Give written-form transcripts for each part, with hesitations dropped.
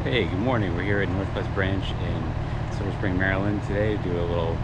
Hey, good morning. We're here at Northwest Branch in Silver Spring, Maryland today to do a little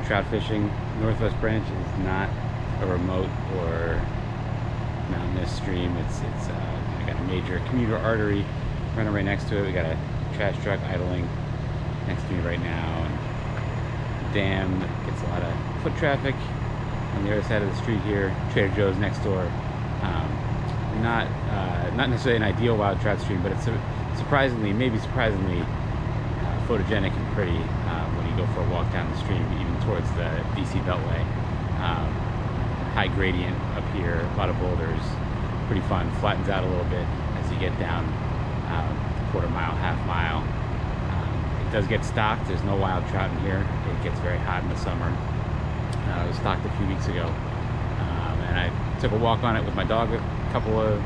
trout fishing. Northwest Branch is not a remote or mountainous stream. It's got a major commuter artery running right next to it. We got a trash truck idling next to me right now, and the dam gets a lot of foot traffic on the other side of the street here. Trader Joe's next door. Not necessarily an ideal wild trout stream, but it's surprisingly photogenic and pretty when you go for a walk down the stream, even towards the DC beltway. High gradient up here, a lot of boulders, pretty fun. Flattens out a little bit as you get down quarter mile, half mile. It does get stocked. There's no wild trout in here. It gets very hot in the summer. It was stocked a few weeks ago, and I took a walk on it with my dog a couple of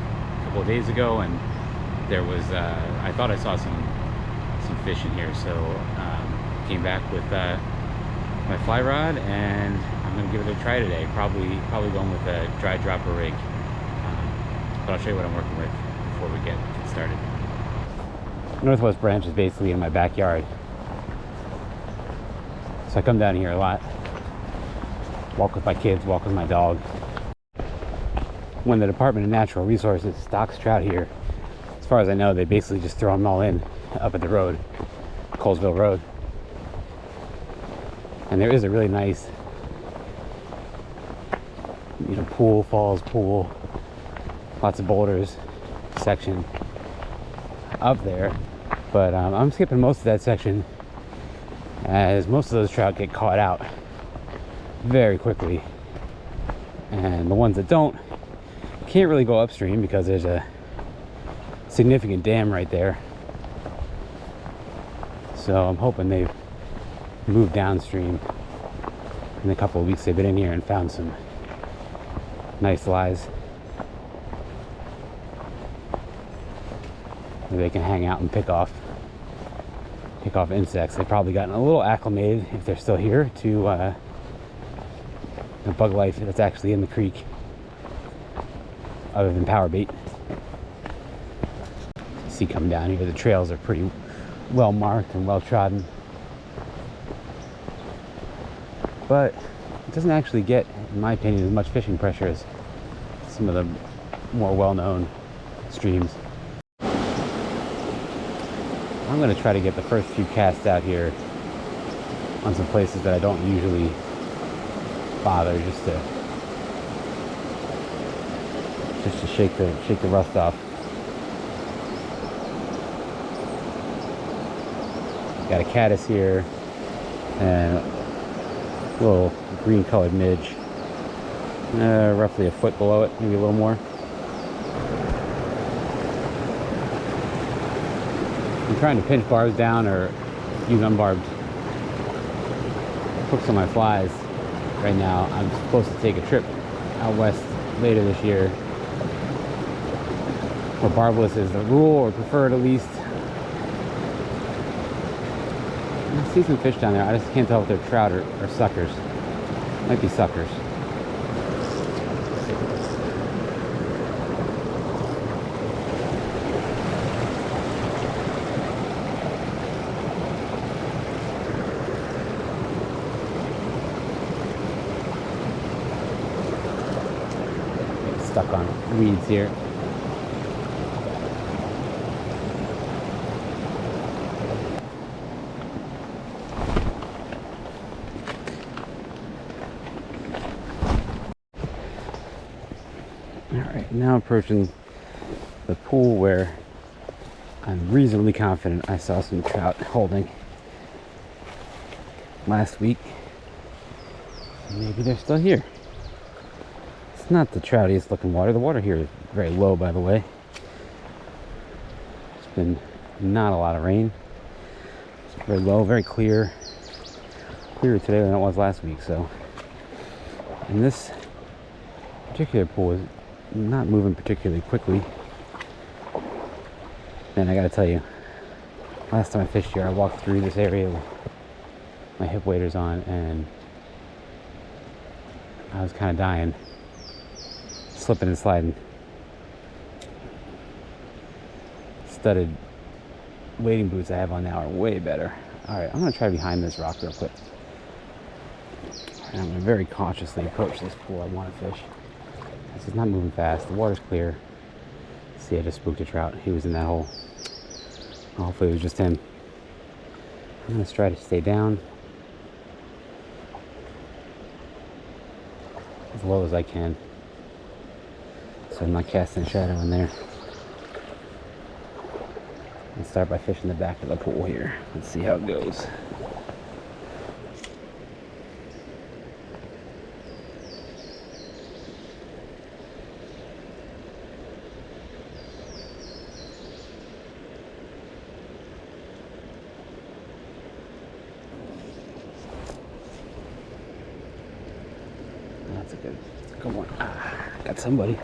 days ago, and there was I thought I saw some fish in here, so came back with my fly rod, and I'm gonna give it a try today. Probably going with a dry dropper rig, but I'll show you what I'm working with before we get started. Northwest Branch is basically in my backyard, so I come down here a lot, walk with my kids, walk with my dog. When the Department of Natural Resources stocks trout here, as far as I know, they basically just throw them all in up at the road, Colesville Road. And there is a really nice, falls pool, lots of boulders section up there. But I'm skipping most of that section, as most of those trout get caught out very quickly. And the ones that don't can't really go upstream because there's a significant dam right there. So I'm hoping they've moved downstream in the couple of weeks they've been in here and found some nice lies where they can hang out and pick off insects. They've probably gotten a little acclimated, if they're still here, to the bug life that's actually in the creek, other than power bait. See, come down here, the trails are pretty well marked and well trodden, but it doesn't actually get, in my opinion, as much fishing pressure as some of the more well-known streams. I'm going to try to get the first few casts out here on some places that I don't usually bother, just to shake the rust off. Got a caddis here and a little green colored midge, roughly a foot below it, maybe a little more. I'm trying to pinch barbs down or use unbarbed hooks on my flies right now. I'm supposed to take a trip out west later this year where barbless is the rule, or preferred at least. I see some fish down there. I just can't tell if they're trout or suckers. Might be suckers. Get stuck on weeds here. Alright, now approaching the pool where I'm reasonably confident I saw some trout holding last week. Maybe they're still here. It's not the troutiest looking water. The water here is very low, by the way. It's been not a lot of rain. It's very low, very clear. Clearer today than it was last week, so. And this particular pool is not moving particularly quickly. And I gotta tell you, last time I fished here, I walked through this area with my hip waders on, and I was kind of dying, slipping and sliding. Studded wading boots I have on now are way better. Alright, I'm gonna try behind this rock real quick. And I'm gonna very cautiously approach this pool I want to fish. This is not moving fast, the water's clear. See, I just spooked a trout. He was in that hole. Hopefully it was just him. I'm gonna try to stay down as low as I can, so I'm not casting a shadow in there. And start by fishing the back of the pool here. Let's see how it goes. That's a good one. Got somebody.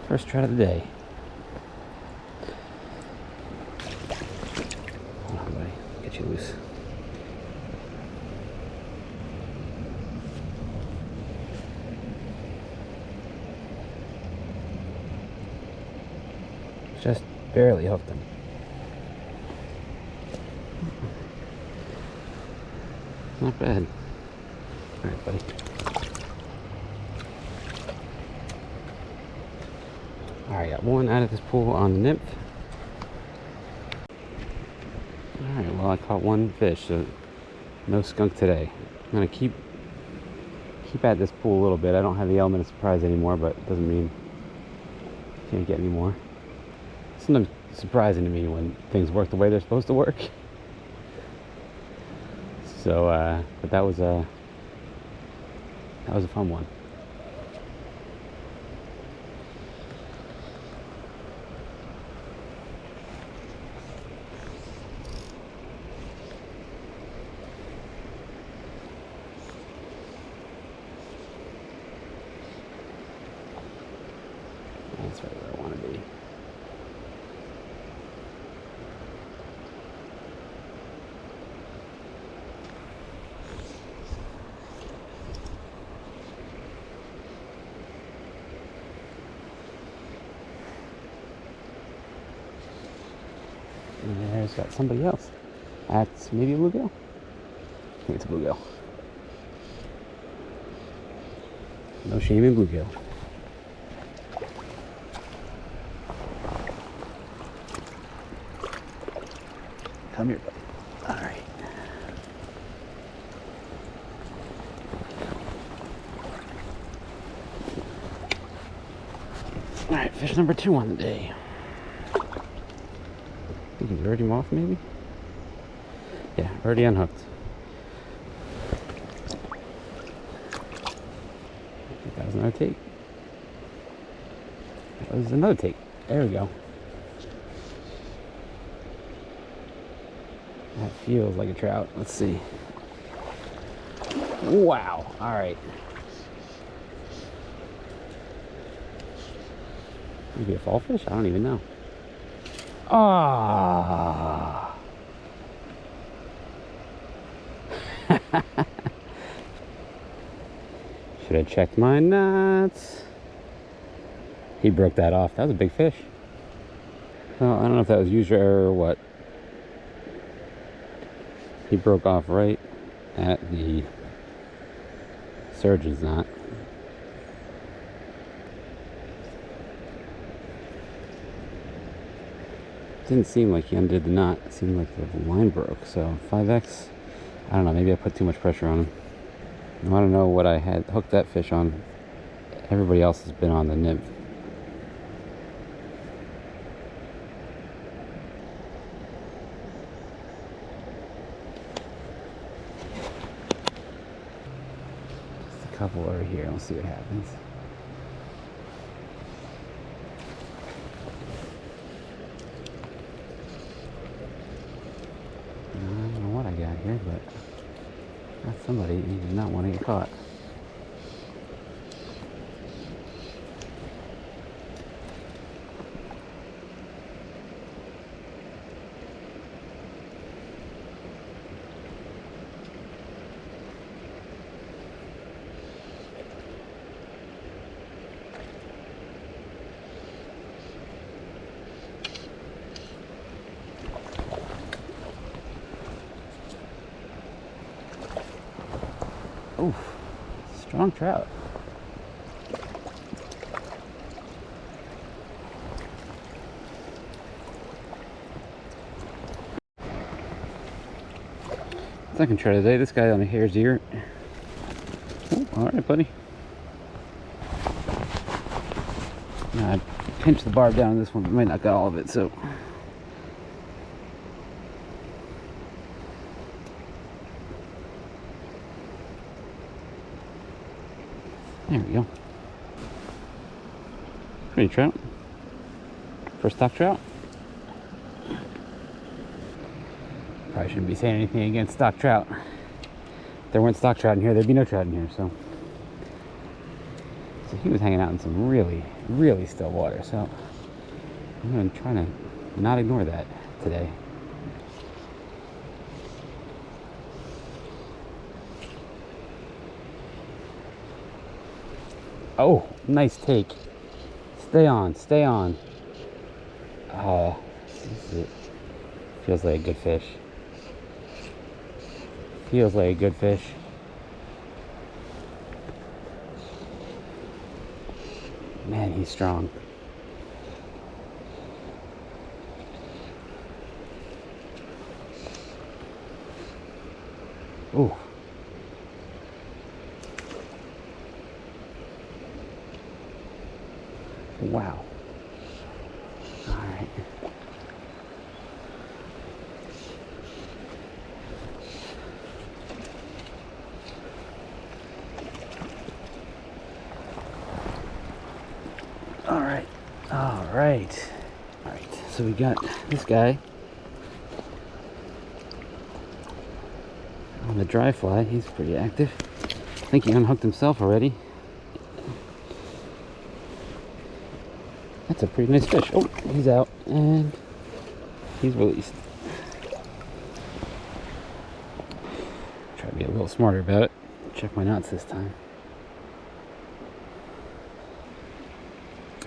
First trout of the day. Come on, buddy. Get you loose. Just barely hooked him. Not bad. All right, buddy. Alright, got one out of this pool on the nymph. Alright, well I caught one fish, so no skunk today. I'm gonna keep at this pool a little bit. I don't have the element of surprise anymore, but it doesn't mean can't get any more. Sometimes it's surprising to me when things work the way they're supposed to work. So, but that was a fun one. That's right where I want to be. And there's got somebody else. That's maybe a bluegill. I think it's a bluegill. No shame in bluegill. Come here, buddy. All right. All right, fish number 2 on the day. I think he's already off, maybe? Yeah, already unhooked. I think that was another take. That was another take. There we go. That feels like a trout. Let's see. Wow. All right. Maybe a fall fish? I don't even know. Ah. Should have checked my nuts. He broke that off. That was a big fish. Well, I don't know if that was user error or what. He broke off right at the surgeon's knot. Didn't seem like he undid the knot. It seemed like the line broke. So 5X, I don't know, maybe I put too much pressure on him. I don't know what I had hooked that fish on. Everybody else has been on the nymph. Couple over here. We'll see what happens. somebody out here, but not somebody. He did not want to get caught. Oof, strong trout. Second trout of the day. This guy on a hare's ear. Ooh, all right, buddy. Now I pinched the barb down on this one, but might not got all of it, so. There we go. Pretty trout. First stock trout. Probably shouldn't be saying anything against stock trout. If there weren't stock trout in here, there'd be no trout in here, so. So he was hanging out in some really, really still water, so I'm gonna try to not ignore that today. Oh, nice take. Stay on, stay on. Oh, this feels like a good fish. Feels like a good fish. Man, he's strong. Ooh. Wow. All right. All right. All right. All right. So we got this guy on the dry fly. He's pretty active. I think he unhooked himself already. That's a pretty nice fish. Oh, he's out and he's released. Try to be a little smarter about it. Check my knots this time.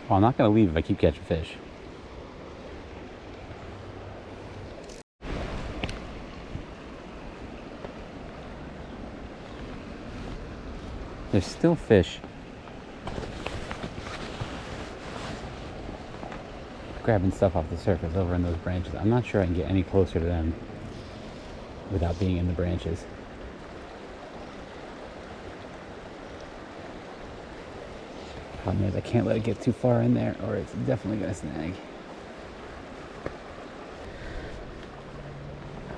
Well, I'm not going to leave if I keep catching fish. There's still fish grabbing stuff off the surface over in those branches. I'm not sure I can get any closer to them without being in the branches. Problem is I can't let it get too far in there or it's definitely gonna snag.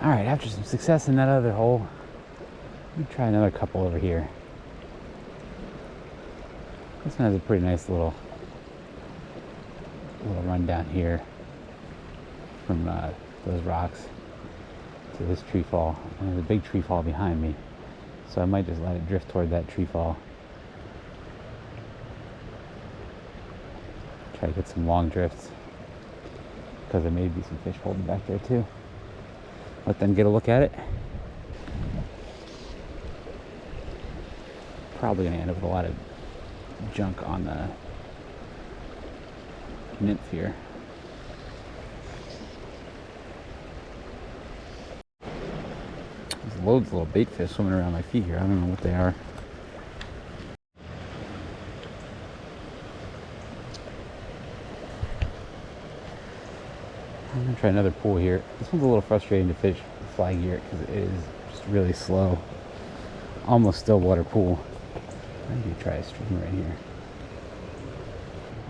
Alright, after some success in that other hole, let me try another couple over here. This one has a pretty nice little run down here from those rocks to this tree fall. And there's a big tree fall behind me, so I might just let it drift toward that tree fall. Try to get some long drifts because there may be some fish holding back there too. Let them get a look at it. Probably gonna end up with a lot of junk on the nymph here. There's loads of little bait fish swimming around my feet here. I don't know what they are. I'm gonna try another pool here. This one's a little frustrating to fish with fly gear because it is just really slow. Almost still water pool. I need to try a stream right here.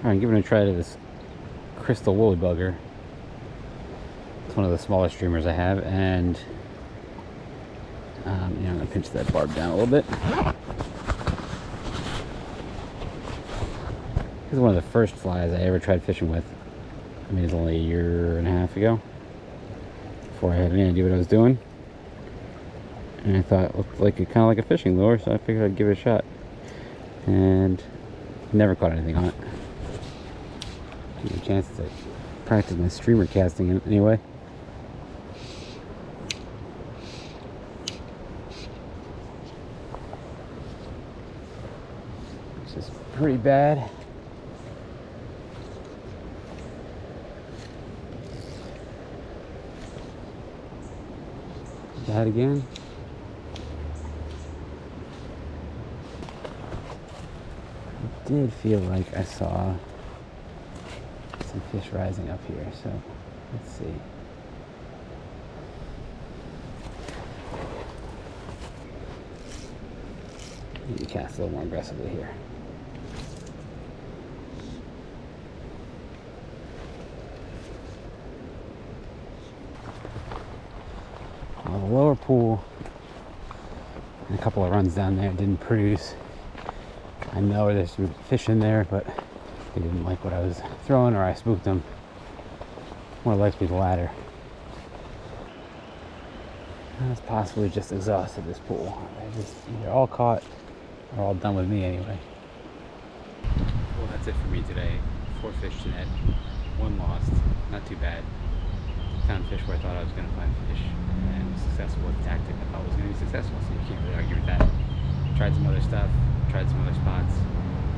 Alright, giving a try to this crystal woolly bugger. It's one of the smaller streamers I have, and I'm gonna pinch that barb down a little bit. This is one of the first flies I ever tried fishing with. I mean, it's only a year and a half ago, before I had any idea what I was doing. and I thought it looked like kind of like a fishing lure, so I figured I'd give it a shot. And never caught anything on it. Give me a chance to practice my streamer casting anyway. This is pretty bad. That again. I did feel like I saw some fish rising up here, so let's see. Need to cast a little more aggressively here. Well, the lower pool and a couple of runs down there didn't produce. I know there's some fish in there, but they didn't like what I was throwing, or I spooked them. More likely the latter. I was possibly just exhausted this pool. They're just either all caught or all done with me anyway. Well, that's it for me today. 4 fish to net, 1 lost. Not too bad. Found fish where I thought I was going to find fish, and was successful with the tactic I thought was going to be successful, so you can't really argue with that. Tried some other stuff, tried some other spots,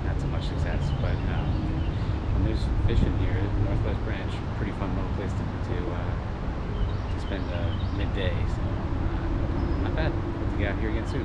not so much success, but when there's fish in here, Northwest Branch, pretty fun little place to spend midday, so not bad. Hope to get out here again soon.